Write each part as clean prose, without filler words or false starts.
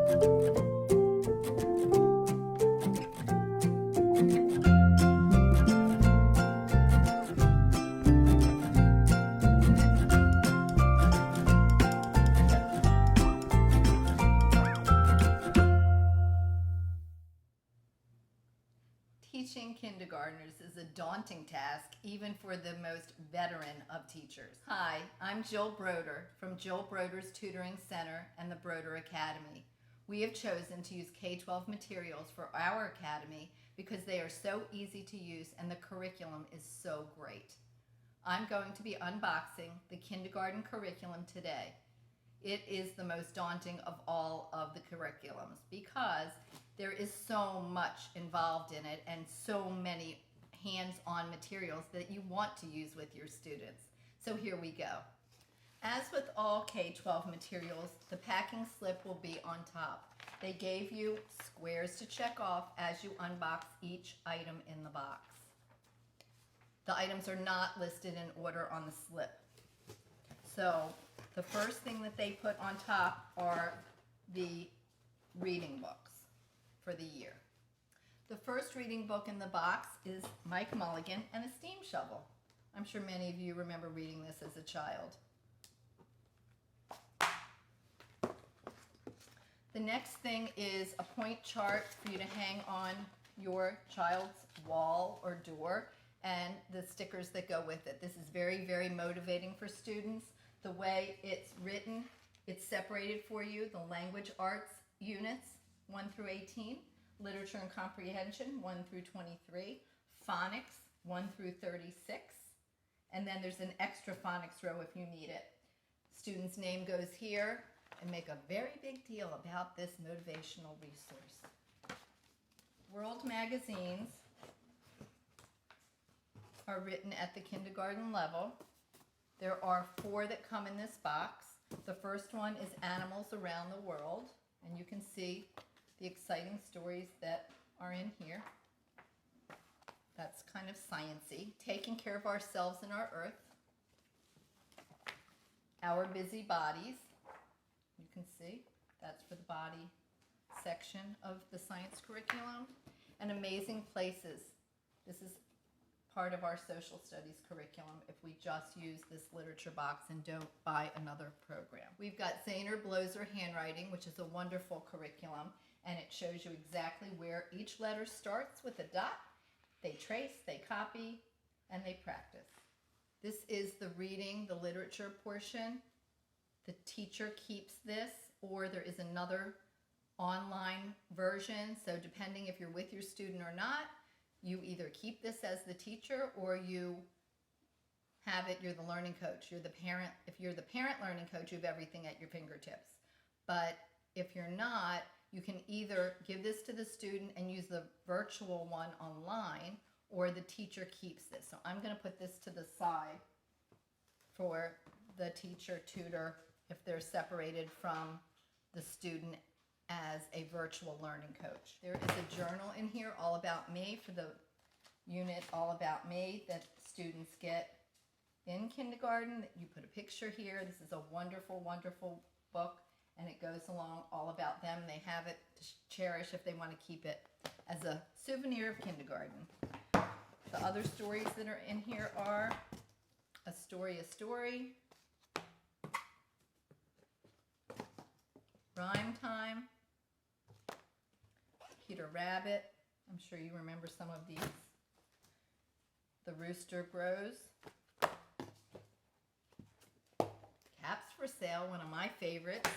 Teaching kindergartners is a daunting task, even for the most veteran of teachers. Hi, I'm Jill Broder from Jill Broder's Tutoring Center and the Broder Academy. We have chosen to use K12 materials for our academy because they are so easy to use and the curriculum is so great. I'm going to be unboxing the kindergarten curriculum today. It is the most daunting of all of the curriculums because there is so much involved in it and so many hands-on materials that you want to use with your students. So here we go. As with all K12 materials, the packing slip will be on top. They gave you squares to check off as you unbox each item in the box. The items are not listed in order on the slip. So the first thing that they put on top are the reading books for the year. The first reading book in the box is Mike Mulligan and a Steam Shovel. I'm sure many of you remember reading this as a child. The next thing is a point chart for you to hang on your child's wall or door and the stickers that go with it. This is very, very motivating for students. The way it's written, it's separated for you, the language arts units, 1 through 18, literature and comprehension, 1 through 23, phonics, 1 through 36, and then there's an extra phonics row if you need it. Student's name goes here, and make a very big deal about this motivational resource. World magazines are written at the kindergarten level. There are 4 that come in this box. The first one is Animals Around the World, and you can see the exciting stories that are in here. That's kind of science-y. Taking care of ourselves and our earth. Our Busy Bodies. You can see that's for the body section of the science curriculum. And Amazing Places. This is part of our social studies curriculum if we just use this literature box and don't buy another program. We've got Zaner Bloser handwriting, which is a wonderful curriculum, and it shows you exactly where each letter starts with a dot. They trace, they copy, and they practice. This is the reading, the literature portion. The teacher keeps this, or there is another online version, so depending if you're with your student or not, you either keep this as the teacher or you have it, you're the learning coach, you're the parent. If you're the parent learning coach, you have everything at your fingertips. But if you're not, you can either give this to the student and use the virtual one online, or the teacher keeps this. So I'm going to put this to the side for the teacher tutor if they're separated from the student as a virtual learning coach. There is a journal in here, All About Me, for the unit All About Me that students get in kindergarten. You put a picture here. This is a wonderful, wonderful book, and it goes along all about them. They have it to cherish if they want to keep it as a souvenir of kindergarten. The other stories that are in here are A Story, Rhyme Time, Peter Rabbit. I'm sure you remember some of these. The Rooster Grows. Caps for Sale, one of my favorites.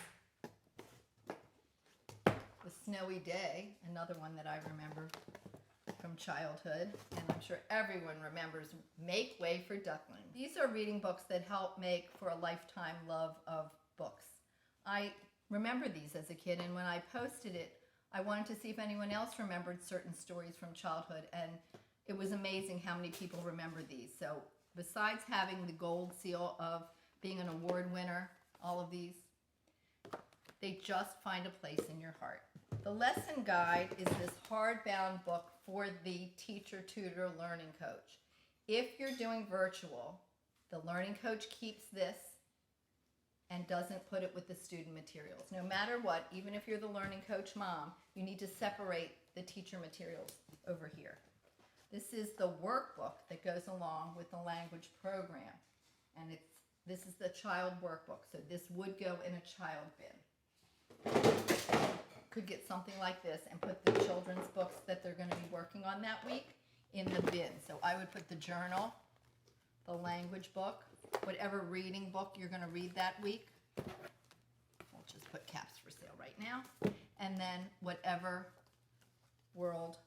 The Snowy Day, another one that I remember from childhood, and I'm sure everyone remembers Make Way for Ducklings. These are reading books that help make for a lifetime love of books. I remember these as a kid, and when I posted it, I wanted to see if anyone else remembered certain stories from childhood, and it was amazing how many people remember these. So besides having the gold seal of being an award winner, all of these, they just find a place in your heart. The lesson guide is this hardbound book for the teacher, tutor, learning coach. If you're doing virtual, the learning coach keeps this, and doesn't put it with the student materials. No matter what, even if you're the learning coach mom, you need to separate the teacher materials over here. This is the workbook that goes along with the language program. And this is the child workbook, so this would go in a child bin. Could get something like this and put the children's books that they're going to be working on that week in the bin. So I would put the journal, the language book, whatever reading book you're going to read that week. We'll just put caps for sale right now. And then whatever world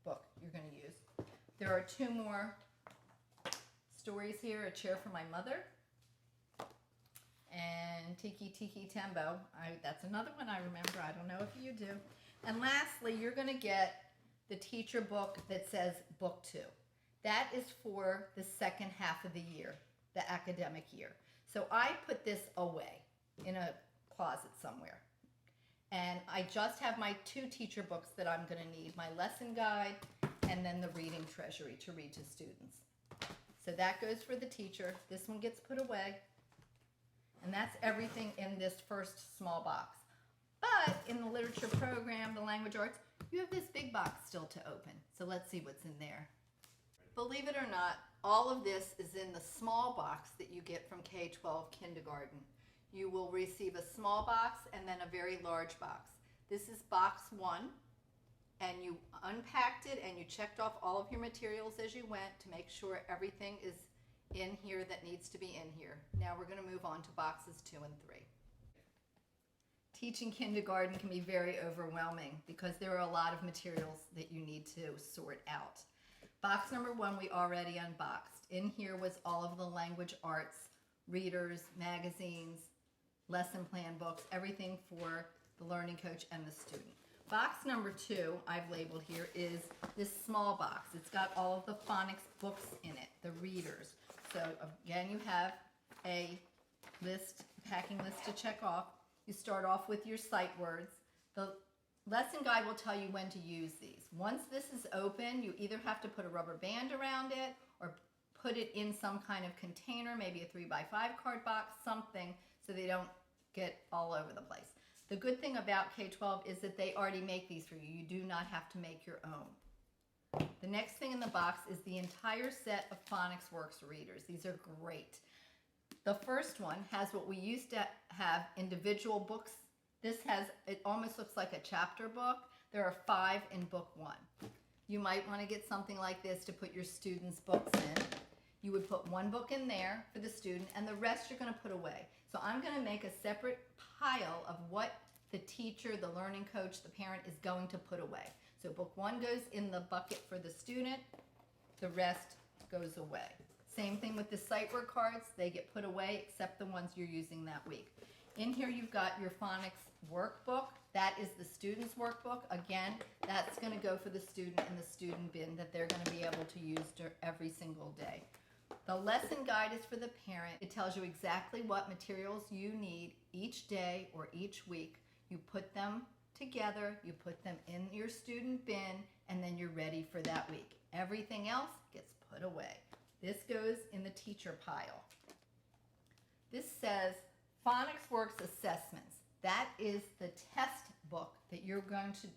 book you're going to use. There are two more stories here, A Chair for My Mother and Tiki Tiki Tembo. That's another one I remember. I don't know if you do. And lastly, you're going to get the teacher book that says Book 2. That is for the second half of the year, the academic year. So I put this away in a closet somewhere. And I just have my two teacher books that I'm going to need, my lesson guide and then the reading treasury to read to students. So that goes for the teacher. This one gets put away. And that's everything in this first small box. But in the literature program, the language arts, you have this big box still to open. So let's see what's in there. Believe it or not, all of this is in the small box that you get from K12 kindergarten. You will receive a small box and then a very large box. This is box 1, and you unpacked it and you checked off all of your materials as you went to make sure everything is in here that needs to be in here. Now we're going to move on to boxes 2 and 3. Teaching kindergarten can be very overwhelming because there are a lot of materials that you need to sort out. Box number 1 we already unboxed. In here was all of the language arts, readers, magazines, lesson plan books, everything for the learning coach and the student. Box number 2 I've labeled here is this small box. It's got all of the phonics books in it, the readers. So again, you have a list, packing list to check off. You start off with your sight words. The lesson guide will tell you when to use these. Once this is open, you either have to put a rubber band around it or put it in some kind of container, maybe a 3x5 card box, something, so they don't get all over the place. The good thing about K12 is that they already make these for you. You do not have to make your own. The next thing in the box is the entire set of Phonics Works readers. These are great. The first one has what we used to have individual books. This has, it almost looks like a chapter book. There are 5 in book 1. You might want to get something like this to put your students' books in. You would put one book in there for the student and the rest you're going to put away. So I'm going to make a separate pile of what the teacher, the learning coach, the parent is going to put away. So book 1 goes in the bucket for the student, the rest goes away. Same thing with the sight word cards, they get put away except the ones you're using that week. In here you've got your phonics workbook. That is the student's workbook. Again, that's going to go for the student in the student bin that they're going to be able to use every single day. The lesson guide is for the parent. It tells you exactly what materials you need each day or each week. You put them together, you put them in your student bin, and then you're ready for that week. Everything else gets put away. This goes in the teacher pile. This says Phonics Works Assessments. That is the test book that you're going to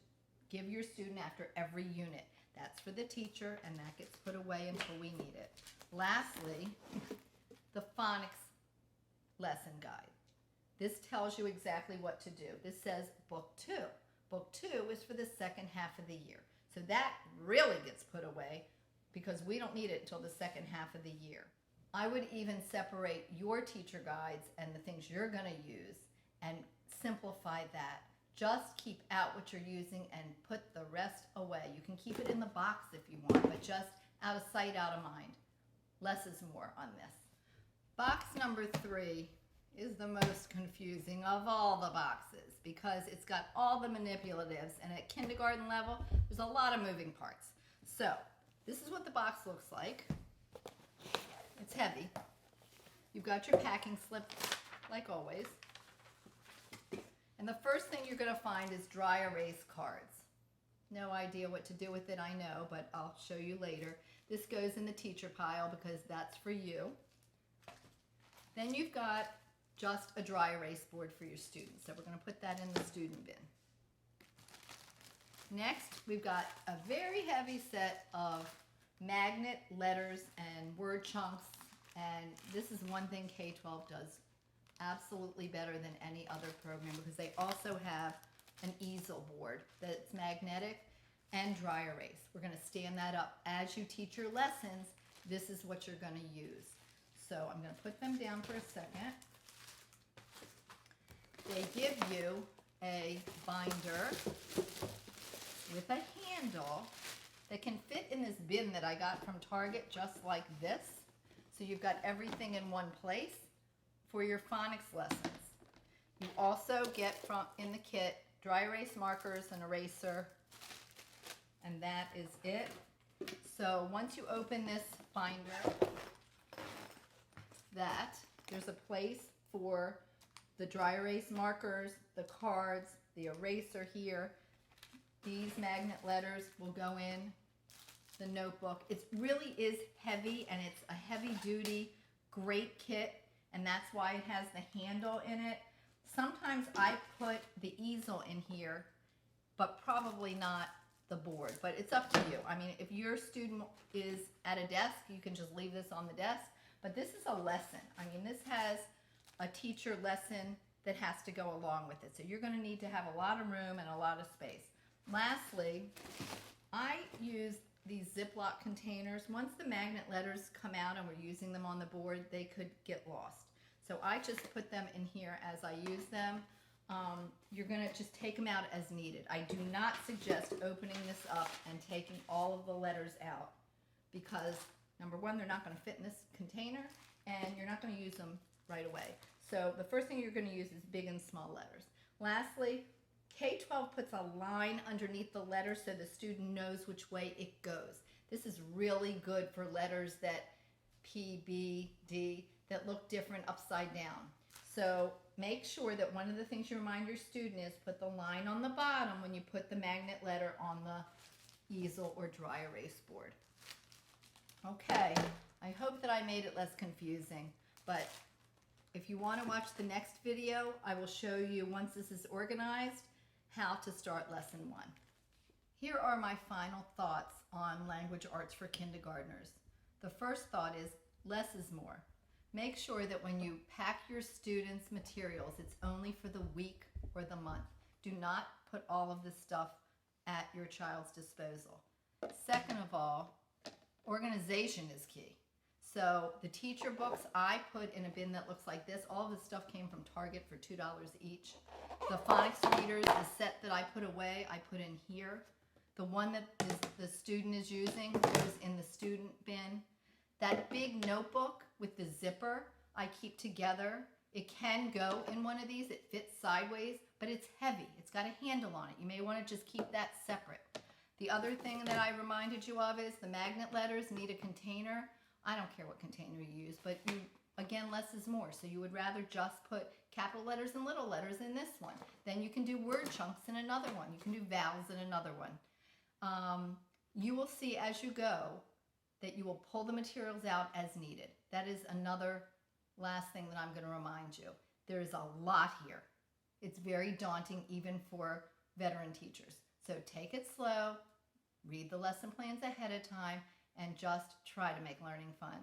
give your student after every unit. That's for the teacher, and that gets put away until we need it. Lastly, the phonics lesson guide. This tells you exactly what to do. This says book 2. Book 2 is for the second half of the year. So that really gets put away because we don't need it until the second half of the year. I would even separate your teacher guides and the things you're going to use and simplify that. Just keep out what you're using and put the rest away. You can keep it in the box if you want, but just out of sight, out of mind. Less is more on this. Box number 3 is the most confusing of all the boxes because it's got all the manipulatives, and at kindergarten level, there's a lot of moving parts. So, this is what the box looks like. It's heavy. You've got your packing slip, like always. And the first thing you're going to find is dry erase cards. No idea what to do with it, I know, but I'll show you later. This goes in the teacher pile because that's for you. Then you've got just a dry erase board for your students. So we're going to put that in the student bin. Next, we've got a very heavy set of magnet letters and word chunks, and this is one thing K12 does absolutely better than any other program, because they also have an easel board that's magnetic and dry erase. We're going to stand that up. As you teach your lessons, this is what you're going to use. So I'm going to put them down for a second. They give you a binder with a handle that can fit in this bin that I got from Target, just like this. So you've got everything in one place for your phonics lessons. You also get in the kit dry erase markers, an eraser, and that is it. So once you open this binder, there's a place for the dry erase markers, the cards, the eraser here. These magnet letters will go in the notebook. It really is heavy, and it's a heavy duty, great kit, and that's why it has the handle in it. Sometimes I put the easel in here, but probably not the board, but it's up to you. I mean, if your student is at a desk, you can just leave this on the desk, but this is a lesson. I mean, this has a teacher lesson that has to go along with it. So you're going to need to have a lot of room and a lot of space. Lastly, I use these Ziploc containers. Once the magnet letters come out and we're using them on the board, they could get lost. So I just put them in here as I use them. You're going to just take them out as needed. I do not suggest opening this up and taking all of the letters out, because number one, they're not going to fit in this container, and you're not going to use them right away. So the first thing you're going to use is big and small letters. Lastly, K12 puts a line underneath the letter so the student knows which way it goes. This is really good for letters that P, B, D, that look different upside down. So make sure that one of the things you remind your student is put the line on the bottom when you put the magnet letter on the easel or dry erase board. Okay, I hope that I made it less confusing, but if you want to watch the next video, I will show you, once this is organized, how to start lesson 1. Here are my final thoughts on language arts for kindergartners. The first thought is less is more. Make sure that when you pack your students' materials, it's only for the week or the month. Do not put all of this stuff at your child's disposal. Second of all, organization is key. So the teacher books I put in a bin that looks like this. All of this stuff came from Target for $2 each. The phonics readers, the set that I put away, I put in here. The one that the student is using goes in the student bin. That big notebook with the zipper I keep together. It can go in one of these. It fits sideways, but it's heavy. It's got a handle on it. You may want to just keep that separate. The other thing that I reminded you of is the magnet letters need a container. I don't care what container you use, but again, less is more. So you would rather just put capital letters and little letters in this one. Then you can do word chunks in another one. You can do vowels in another one. You will see as you go that you will pull the materials out as needed. That is another last thing that I'm going to remind you. There is a lot here. It's very daunting even for veteran teachers. So take it slow, read the lesson plans ahead of time, and just try to make learning fun.